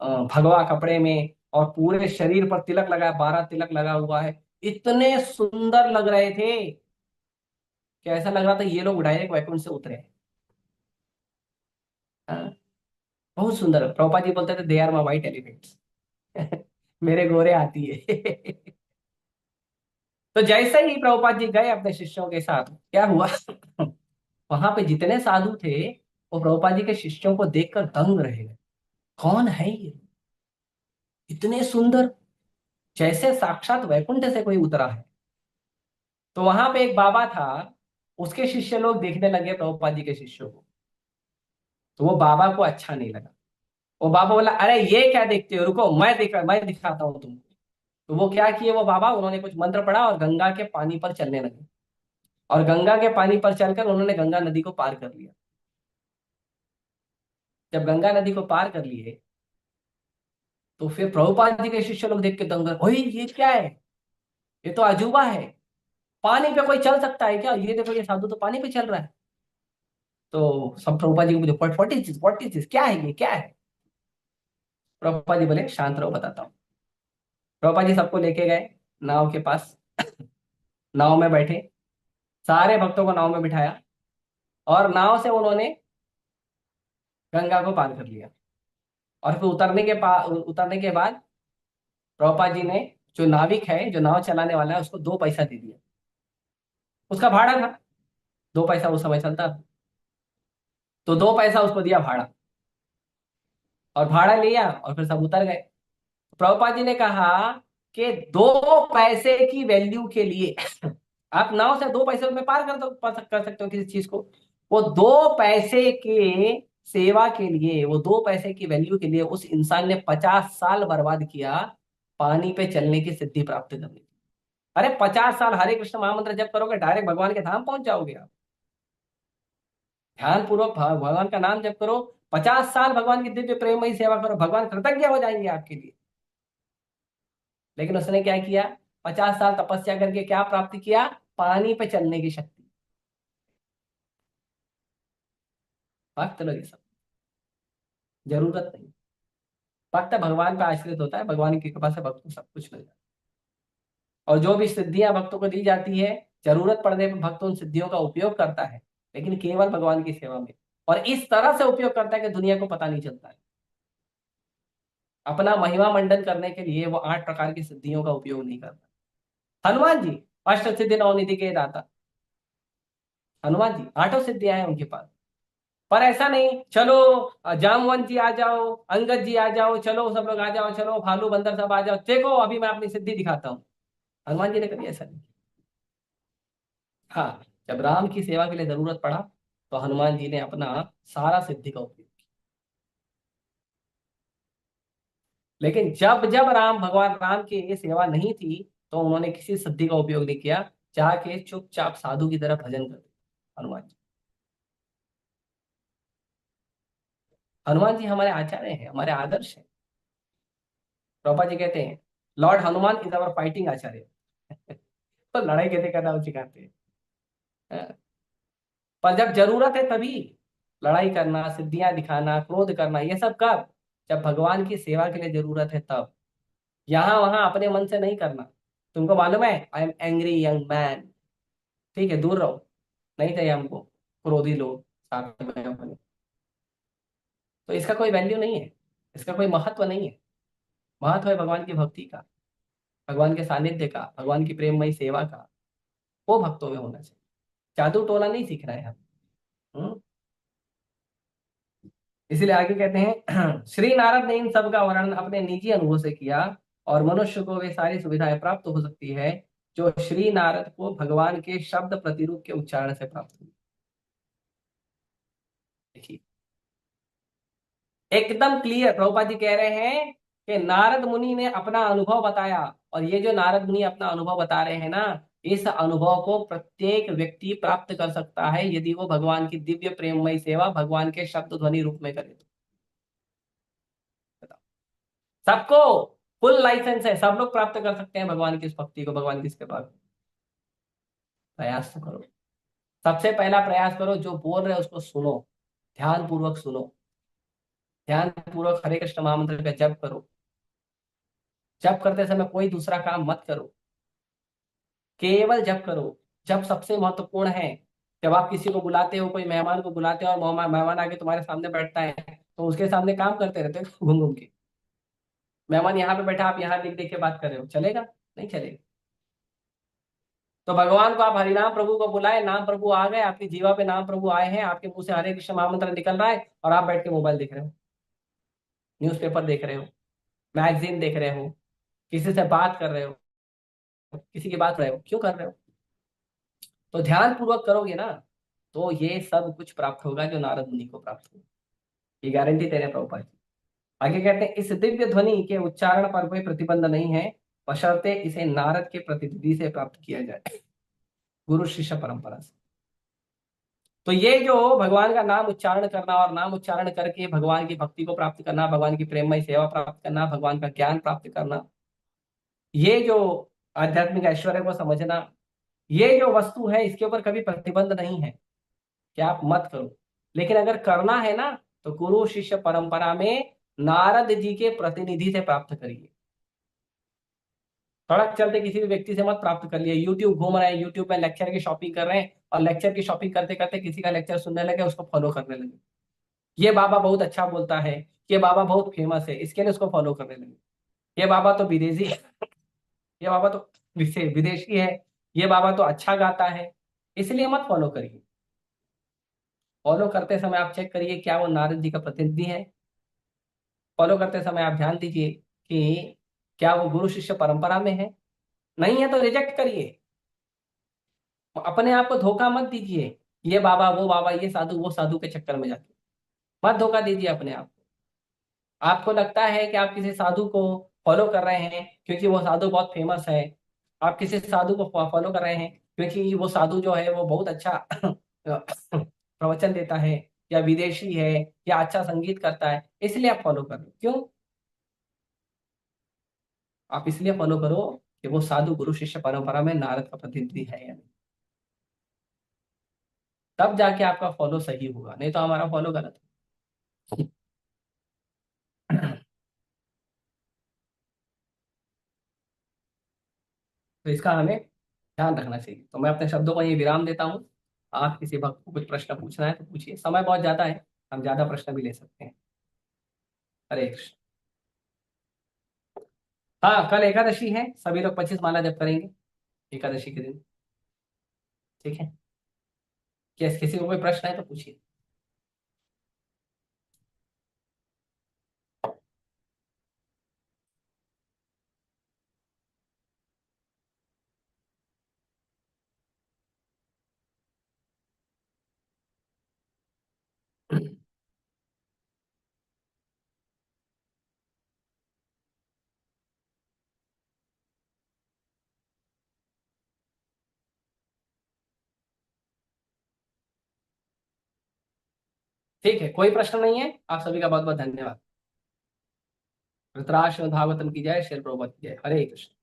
भगवा कपड़े में, और पूरे शरीर पर तिलक लगाया, 12 तिलक लगा हुआ है। इतने सुंदर लग रहे थे कि ऐसा लग रहा था ये लोग डायरेक्ट वैकुंठ से उतरे हैं। हाँ, बहुत सुंदर। प्रभुपाद जी बोलते थे they are my white elephants. मेरे गोरे आती है। तो जैसे ही प्रभुपाद जी गए अपने शिष्यों के साथ, क्या हुआ? वहां पे जितने साधु थे, वो प्रभुपाद जी के शिष्यों को देखकर दंग रह गए। कौन है ये? इतने सुंदर, जैसे साक्षात वैकुंठ से कोई उतरा है। तो वहां पे एक बाबा था, उसके शिष्य लोग देखने लगे प्रभुपाद जी के शिष्यों को। तो वो बाबा को अच्छा नहीं लगा। वो बाबा बोला, अरे ये क्या देखते हो, रुको, मैं दिखाता हूँ तुमको। तो वो क्या किए, वो बाबा, उन्होंने कुछ मंत्र पढ़ा और गंगा के पानी पर चलने लगे। और गंगा के पानी पर चलकर उन्होंने गंगा नदी को पार कर लिया। जब गंगा नदी को पार कर लिए, तो फिर प्रभुपाद जी के शिष्य लोग देख के दंग रहे, ओए ये क्या है? ये तो अजूबा है। पानी पे कोई चल सकता है क्या? ये देखो, ये साधु तो पानी पे चल रहा है। तो सब प्रभुपाद जी को पूछे, व्हाट इज दिस, क्या है ये, क्या है? प्रभुपाद जी बोले, शांत रहो, बताता हूँ। प्रभुपाद जी सबको लेके गए नाव के पास। नाव में बैठे, सारे भक्तों को नाव में बिठाया, और नाव से उन्होंने गंगा को पार कर लिया। और फिर उतरने के बाद प्रभुपाद जी ने जो नाविक है, जो नाव चलाने वाला है, उसको 2 पैसा दे दिया। उसका भाड़ा था, 2 पैसा उस समय चलता था, तो 2 पैसा उसको दिया भाड़ा, और भाड़ा लिया और फिर सब उतर गए। प्रभुपाद जी ने कहा कि 2 पैसे की वैल्यू के लिए आप नाव से 2 पैसे में पार कर सकते हो किसी चीज को। वो 2 पैसे के सेवा के लिए, वो 2 पैसे की वैल्यू के लिए उस इंसान ने 50 साल बर्बाद किया पानी पे चलने की सिद्धि प्राप्त करने की। अरे 50 साल हरे कृष्ण महामंत्र जप करोगे, डायरेक्ट भगवान के धाम पहुंच जाओगे आप। ध्यान पूर्वक भगवान का नाम जप करो, 50 साल भगवान की दिव्य प्रेममयी सेवा करो, भगवान कृतज्ञ हो जाएंगे आपके लिए। लेकिन उसने क्या किया? 50 साल तपस्या करके क्या प्राप्त किया? पानी पे चलने की शक्ति। भक्त लोग ये सब जरूरत नहीं। भक्त भगवान पे आश्रित होता है, भगवान की कृपा से भक्त को सब कुछ मिल जाता है। और जो भी सिद्धियां भक्तों को दी जाती है, जरूरत पड़ने पर भक्त उन सिद्धियों का उपयोग करता है, लेकिन केवल भगवान की सेवा में। और इस तरह से उपयोग करता है कि दुनिया को पता नहीं चलता है। अपना महिमा मंडन करने के लिए वो 8 प्रकार की सिद्धियों का उपयोग नहीं करता। हनुमान जी अष्ट सिद्धि नवनिधि के दाता, हनुमान जी 8 सिद्धियां हैं उनके पास। पर ऐसा नहीं, चलो जामवंत जी आ जाओ, अंगद जी आ जाओ, चलो सब लोग आ जाओ, चलो भालू बंदर सब आ जाओ, देखो अभी मैं अपनी सिद्धि दिखाता हूँ। हनुमान जी ने कभी ऐसा नहीं किया। हाँ, जब राम की सेवा के लिए जरूरत पड़ा तो हनुमान जी ने अपना सारा सिद्धि का उपयोग किया। लेकिन जब जब भगवान राम की ये सेवा नहीं थी, तो उन्होंने किसी सिद्धि का उपयोग नहीं किया, जाके चुपचाप साधु की तरह भजन करते हनुमान जी। हनुमान जी हमारे आचार्य हैं, हमारे आदर्श हैं। प्रभुपाद जी कहते हैं Lord Hanuman is our fighting acharya. तो लड़ाई कैसे करना वो सिखाते हैं। हाँ, पर जब जरूरत है तभी लड़ाई करना, सिद्धियां दिखाना, क्रोध करना, ये सब कब? जब भगवान की सेवा के लिए जरूरत है तब। यहां वहां अपने मन से नहीं करना। तुमको मालूम है I am angry young man, ठीक है, दूर रहो, नहीं चाहिए हमको क्रोधी लोग साथ में अपने। तो इसका कोई वैल्यू नहीं है, इसका कोई महत्व नहीं है। महत्व है भगवान की भक्ति का, भगवान के सानिध्य का, भगवान की प्रेममयी सेवा का। वो भक्तों में होना चाहिए। जादू टोना नहीं सीखना है हम। हम्म? इसीलिए आगे कहते हैं श्री नारद ने इन सब का वर्णन अपने निजी अनुभव से किया, और मनुष्य को वे सारी सुविधाएं प्राप्त हो सकती है जो श्री नारद को भगवान के शब्द प्रतिरूप के उच्चारण से प्राप्त हुई। देखिए, एकदम क्लियर प्रभुपाद जी कह रहे हैं कि नारद मुनि ने अपना अनुभव बताया, और ये जो नारद मुनि अपना अनुभव बता रहे हैं ना, इस अनुभव को प्रत्येक व्यक्ति प्राप्त कर सकता है यदि वो भगवान की दिव्य प्रेममयी सेवा भगवान के शब्द ध्वनि रूप में करे तो। बताओ, सबको फुल लाइसेंस है, सब लोग प्राप्त कर सकते हैं भगवान की इस भक्ति को, भगवान की इस कृपा को। प्रयास तो करो। सबसे पहला प्रयास करो, जो बोल रहे हैं उसको सुनो, ध्यान पूर्वक सुनो, ध्यान पूर्वक हरे कृष्ण महामंत्र का जप करो। जप करते समय कोई दूसरा काम मत करो, केवल जप करो। जप सबसे महत्वपूर्ण है। जब आप किसी को बुलाते हो, कोई मेहमान को बुलाते हो, और मेहमान आके तुम्हारे सामने बैठता है, तो उसके सामने काम करते रहते हो घूम घूम के। मेहमान यहाँ पे बैठा, आप यहाँ देख देख के बात कर रहे हो, चलेगा? नहीं चलेगा। तो भगवान को आप हरिनाम प्रभु को बुलाए, नाम प्रभु आ गए, आपकी जीवा पे नाम प्रभु आए हैं, आपके मुंह से हरे कृष्ण महामंत्र निकल रहा है, और आप बैठ के मोबाइल देख रहे हो, न्यूज़पेपर देख रहे हो, मैगजीन देख रहे हो, किसी से बात कर रहे हो, किसी की बात कर रहे हो, क्यों कर रहे हो? तो ध्यान पूर्वक करोगे ना, तो ये सब कुछ प्राप्त होगा जो नारद मुनि को प्राप्त होगा। ये गारंटी दे रहे हैं प्रभुपाद जी। आगे कहते हैं इस दिव्य ध्वनि के उच्चारण पर कोई प्रतिबंध नहीं है, बशर्ते इसे नारद के प्रतिनिधि से प्राप्त किया जाए, गुरु शिष्य परंपरा से। तो ये जो भगवान का नाम उच्चारण करना, और नाम उच्चारण करके भगवान की भक्ति को प्राप्त करना, भगवान की प्रेममय सेवा प्राप्त करना, भगवान का ज्ञान प्राप्त करना, ये जो आध्यात्मिक ऐश्वर्य को समझना, ये जो वस्तु है, इसके ऊपर कभी प्रतिबंध नहीं है कि आप मत करो। लेकिन अगर करना है ना, तो गुरु शिष्य परंपरा में नारद जी के प्रतिनिधि से प्राप्त करिए। सड़क चलते किसी भी व्यक्ति से मत प्राप्त कर लिए। यूट्यूब घूम रहे हैं, यूट्यूब में लेक्चर की शॉपिंग कर रहे हैं, और लेक्चर की शॉपिंग करते करते किसी का लेक्चर सुनने लगे, उसको फॉलो करने लगे। ये बाबा बहुत अच्छा बोलता है, ये बाबा बहुत फेमस है, इसके लिए उसको फॉलो करने लगे। ये बाबा तो विदेशी है, ये बाबा तो विदेशी है, ये बाबा तो अच्छा गाता है, इसलिए मत फॉलो करिए। फॉलो करते समय आप चेक करिए क्या वो नारद जी का प्रतिनिधि है। फॉलो करते समय आप ध्यान दीजिए कि क्या वो गुरु शिष्य परंपरा में है। नहीं है तो रिजेक्ट करिए। अपने आप को धोखा मत दीजिए, ये बाबा वो बाबा, ये साधु वो साधु के चक्कर में जाके मत धोखा दीजिए अपने आप को। आपको लगता है कि आप किसी साधु को फॉलो कर रहे हैं क्योंकि वो साधु बहुत फेमस है, आप किसी साधु को फॉलो कर रहे हैं क्योंकि वो साधु जो है वो बहुत अच्छा प्रवचन देता है, या विदेशी है, या अच्छा संगीत करता है, इसलिए आप फॉलो कर रहे हो। क्यों? आप इसलिए फॉलो करो कि वो साधु गुरु शिष्य परंपरा में नारद का प्रतिनिधि है या नहीं, तब जाके आपका फॉलो सही होगा, नहीं तो हमारा फॉलो गलत है। तो इसका हमें ध्यान रखना चाहिए। तो मैं अपने शब्दों को ये विराम देता हूँ। आप किसी भक्त को कुछ प्रश्न पूछना है तो पूछिए, समय बहुत ज्यादा है, हम ज्यादा प्रश्न भी ले सकते हैं। हरे कृष्ण। हाँ, कल एकादशी है, सभी लोग 25 माला जप करेंगे एकादशी के दिन। ठीक है, किसी को कोई प्रश्न है तो पूछिए। ठीक है, कोई प्रश्न नहीं है। आप सभी का बहुत बहुत धन्यवाद। धृतराष्ट्र भागवतम की जय, श्री प्रभुपाद की जय। हरे कृष्ण।